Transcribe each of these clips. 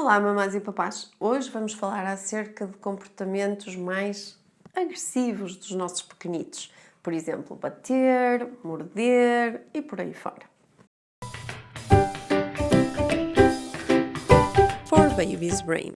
Olá, mamães e papás! Hoje vamos falar acerca de comportamentos mais agressivos dos nossos pequenitos. Por exemplo, bater, morder e por aí fora. For Baby's Brain.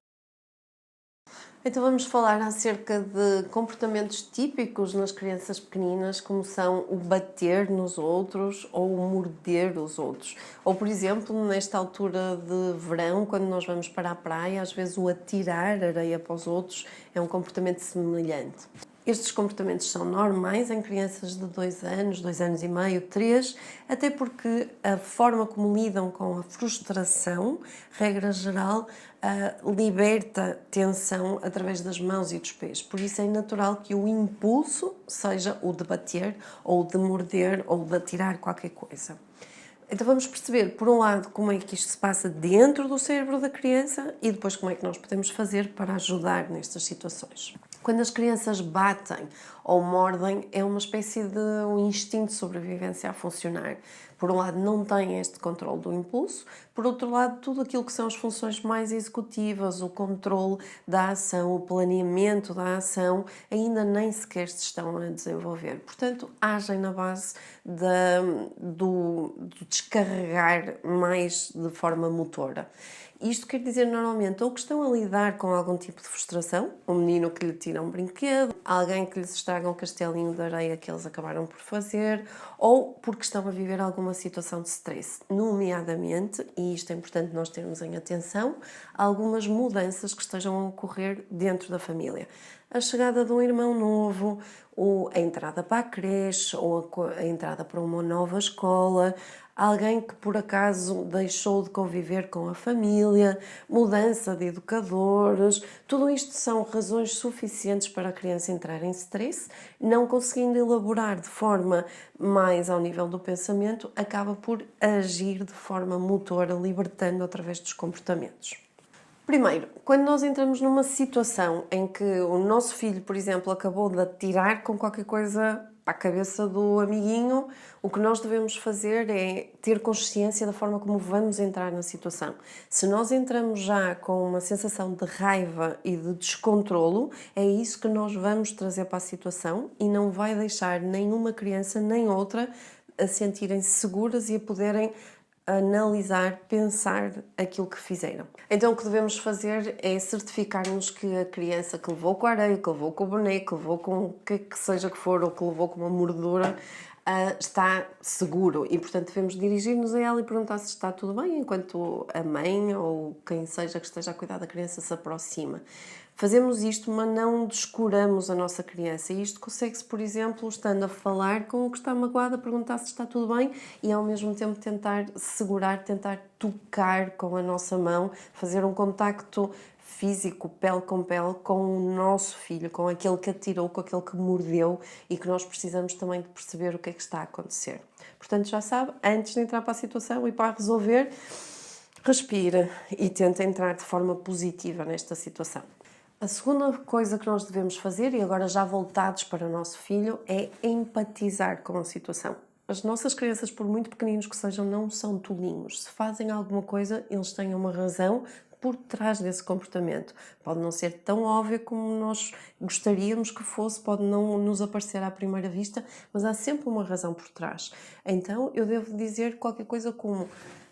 Então vamos falar acerca de comportamentos típicos nas crianças pequeninas, como são o bater nos outros ou o morder os outros. Ou, por exemplo, nesta altura de verão, quando nós vamos para a praia, às vezes o atirar areia para os outros é um comportamento semelhante. Estes comportamentos são normais em crianças de 2 anos, 2 anos e meio, 3, até porque a forma como lidam com a frustração, regra geral, liberta tensão através das mãos e dos pés. Por isso é natural que o impulso seja o de bater, ou de morder, ou de atirar qualquer coisa. Então vamos perceber, por um lado, como é que isto se passa dentro do cérebro da criança e depois como é que nós podemos fazer para ajudar nestas situações. Quando as crianças batem ou mordem, é uma espécie de um instinto de sobrevivência a funcionar. Por um lado, não têm este controle do impulso, por outro lado, tudo aquilo que são as funções mais executivas, o controle da ação, o planeamento da ação, ainda nem sequer se estão a desenvolver. Portanto, agem na base do descarregar mais de forma motora. Isto quer dizer, normalmente, ou que estão a lidar com algum tipo de frustração, um menino que lhe tira um brinquedo, alguém que lhes estraga um castelinho de areia que eles acabaram por fazer, ou porque estão a viver alguma situação de stress, nomeadamente, e isto é importante nós termos em atenção, algumas mudanças que estejam a ocorrer dentro da família. A chegada de um irmão novo, ou a entrada para a creche, ou a entrada para uma nova escola, alguém que por acaso deixou de conviver com a família, mudança de educadores, tudo isto são razões suficientes para a criança entrar em stress, não conseguindo elaborar de forma mais ao nível do pensamento, acaba por agir de forma motora, libertando através dos comportamentos. Primeiro, quando nós entramos numa situação em que o nosso filho, por exemplo, acabou de atirar com qualquer coisa à cabeça do amiguinho, o que nós devemos fazer é ter consciência da forma como vamos entrar na situação. Se nós entramos já com uma sensação de raiva e de descontrolo, é isso que nós vamos trazer para a situação e não vai deixar nenhuma criança nem outra a sentirem-se seguras e a poderem analisar, pensar aquilo que fizeram. Então o que devemos fazer é certificar-nos que a criança que levou com a areia, que levou com o boneco, que levou com o que seja que for, ou que levou com uma mordedura, está seguro e, portanto, devemos dirigir-nos a ela e perguntar se está tudo bem enquanto a mãe ou quem seja que esteja a cuidar da criança se aproxima. Fazemos isto, mas não descuramos a nossa criança. E isto consegue-se, por exemplo, estando a falar com o que está magoado, a perguntar se está tudo bem e, ao mesmo tempo, tentar segurar, tentar tocar com a nossa mão, fazer um contacto físico, pele com pele, com o nosso filho, com aquele que atirou, com aquele que mordeu e que nós precisamos também de perceber o que é que está a acontecer. Portanto, já sabe, antes de entrar para a situação e para resolver, respira e tenta entrar de forma positiva nesta situação. A segunda coisa que nós devemos fazer, e agora já voltados para o nosso filho, é empatizar com a situação. As nossas crianças, por muito pequeninos que sejam, não são tolinhos. Se fazem alguma coisa, eles têm uma razão por trás desse comportamento. Pode não ser tão óbvio como nós gostaríamos que fosse, pode não nos aparecer à primeira vista, mas há sempre uma razão por trás. Então, eu devo dizer qualquer coisa como: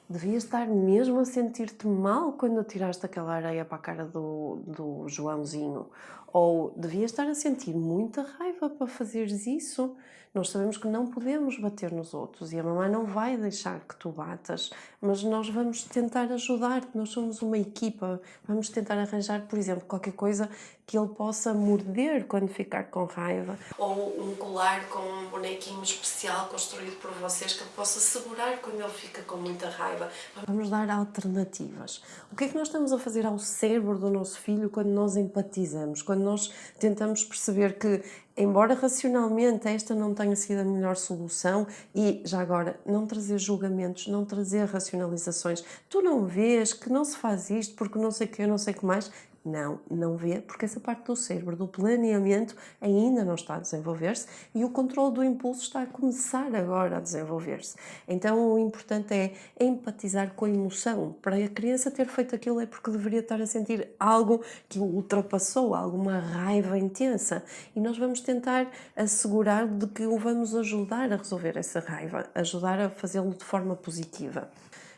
devias estar mesmo a sentir-te mal quando atiraste aquela areia para a cara do Joãozinho. Ou devias estar a sentir muita raiva para fazeres isso. Nós sabemos que não podemos bater nos outros e a mamãe não vai deixar que tu batas, mas nós vamos tentar ajudar-te, nós somos uma equipa, vamos tentar arranjar, por exemplo, qualquer coisa que ele possa morder quando ficar com raiva. Ou um colar com um bonequinho especial construído por vocês que ele possa segurar quando ele fica com muita raiva. Vamos dar alternativas. O que é que nós estamos a fazer ao cérebro do nosso filho quando nós empatizamos? Quando nós tentamos perceber que, embora racionalmente esta não tenha sido a melhor solução, e já agora, não trazer julgamentos, não trazer racionalizações. Tu não vês que não se faz isto porque não sei o que, não sei o que mais. Não vê, porque essa parte do cérebro, do planeamento, ainda não está a desenvolver-se e o controle do impulso está a começar agora a desenvolver-se. Então o importante é empatizar com a emoção. Para a criança ter feito aquilo é porque deveria estar a sentir algo que o ultrapassou, alguma raiva intensa. E nós vamos tentar assegurar de que o vamos ajudar a resolver essa raiva, ajudar a fazê-lo de forma positiva.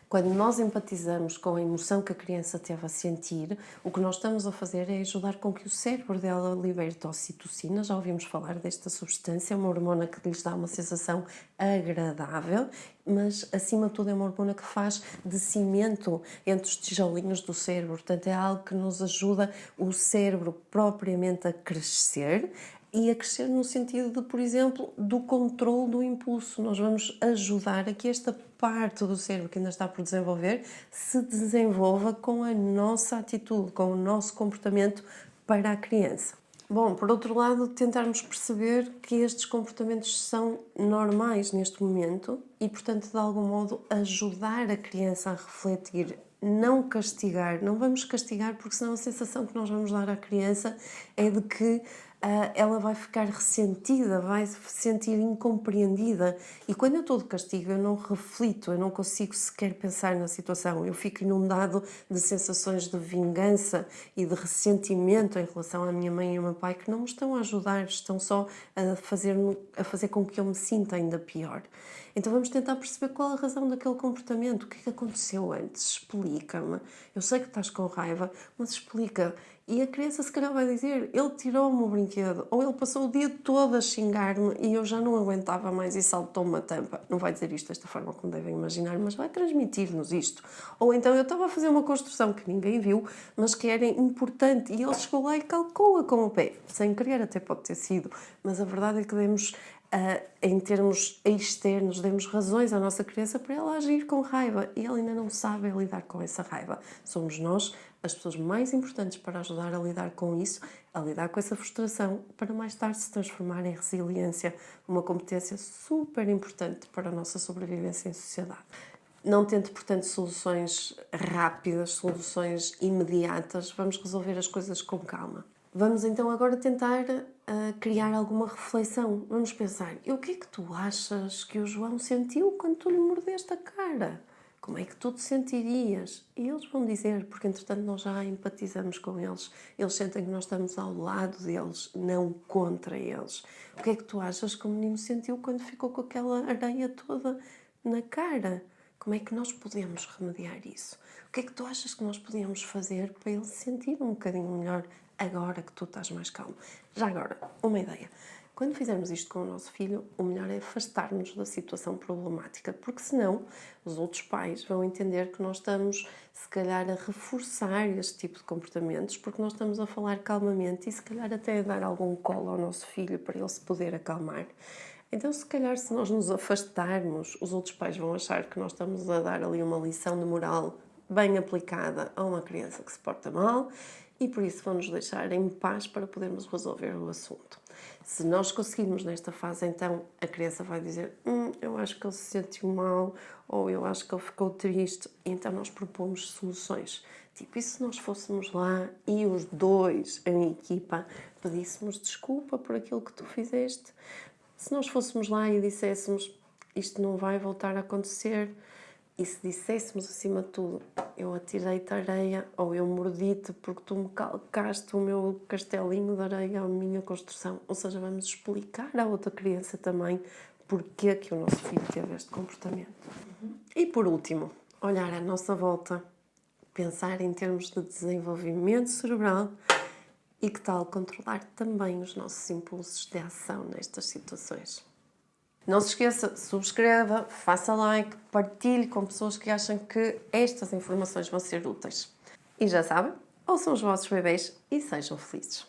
Quando nós empatizamos com a emoção que a criança teve a sentir, o que nós estamos a fazer é ajudar com que o cérebro dela liberte ocitocina. Já ouvimos falar desta substância, uma hormona que lhes dá uma sensação agradável, mas acima de tudo é uma hormona que faz de cimento entre os tijolinhos do cérebro. Portanto, é algo que nos ajuda o cérebro propriamente a crescer, e a crescer no sentido de, por exemplo, do controle do impulso. Nós vamos ajudar a que esta parte do cérebro que ainda está por desenvolver se desenvolva com a nossa atitude, com o nosso comportamento para a criança. Bom, por outro lado, tentarmos perceber que estes comportamentos são normais neste momento e, portanto, de algum modo ajudar a criança a refletir. Não castigar, não vamos castigar, porque senão a sensação que nós vamos dar à criança é de que ela vai ficar ressentida, vai se sentir incompreendida. E quando eu estou de castigo, eu não reflito, eu não consigo sequer pensar na situação. Eu fico inundado de sensações de vingança e de ressentimento em relação à minha mãe e ao meu pai, que não me estão a ajudar, estão só a fazer com que eu me sinta ainda pior. Então vamos tentar perceber qual a razão daquele comportamento, o que é que aconteceu antes, explica-me. Eu sei que estás com raiva, mas explica. E a criança se calhar vai dizer, ele tirou-me o brinquedo, ou ele passou o dia todo a xingar-me e eu já não aguentava mais e saltou-me a tampa. Não vai dizer isto desta forma como devem imaginar, mas vai transmitir-nos isto. Ou então eu estava a fazer uma construção que ninguém viu, mas que era importante e ele chegou lá e calcou-a com o pé. Sem querer até pode ter sido, mas a verdade é que demos, em termos externos, demos razões à nossa criança para ela agir com raiva e ela ainda não sabe lidar com essa raiva. Somos nós as pessoas mais importantes para ajudar a lidar com isso, a lidar com essa frustração, para mais tarde se transformar em resiliência, uma competência super importante para a nossa sobrevivência em sociedade. Não tente, portanto, soluções rápidas, soluções imediatas, vamos resolver as coisas com calma. Vamos então agora tentar criar alguma reflexão. Vamos pensar, e o que é que tu achas que o João sentiu quando tu lhe mordeste a cara? Como é que tu te sentirias? E eles vão dizer, porque entretanto nós já empatizamos com eles. Eles sentem que nós estamos ao lado deles, não contra eles. O que é que tu achas que o menino sentiu quando ficou com aquela areia toda na cara? Como é que nós podemos remediar isso? O que é que tu achas que nós podíamos fazer para ele se sentir um bocadinho melhor agora que tu estás mais calmo? Já agora, uma ideia. Quando fizermos isto com o nosso filho, o melhor é afastar-nos da situação problemática, porque senão os outros pais vão entender que nós estamos, se calhar, a reforçar este tipo de comportamentos, porque nós estamos a falar calmamente e, se calhar, até a dar algum colo ao nosso filho para ele se poder acalmar. Então, se calhar, se nós nos afastarmos, os outros pais vão achar que nós estamos a dar ali uma lição de moral bem aplicada a uma criança que se porta mal e, por isso, vão-nos deixar em paz para podermos resolver o assunto. Se nós conseguirmos nesta fase, então, a criança vai dizer eu acho que ele se sentiu mal ou eu acho que ele ficou triste. E então nós propomos soluções. Tipo, e se nós fôssemos lá e os dois, em equipa, pedíssemos desculpa por aquilo que tu fizeste? Se nós fôssemos lá e disséssemos isto não vai voltar a acontecer, e se disséssemos acima de tudo eu atirei-te areia ou eu mordi-te porque tu me calcaste o meu castelinho de areia, a minha construção. Ou seja, vamos explicar à outra criança também porque é que o nosso filho teve este comportamento. E por último, olhar à nossa volta, pensar em termos de desenvolvimento cerebral e que tal controlar também os nossos impulsos de ação nestas situações. Não se esqueça, subscreva, faça like, partilhe com pessoas que acham que estas informações vão ser úteis. E já sabem, ouçam os vossos bebês e sejam felizes.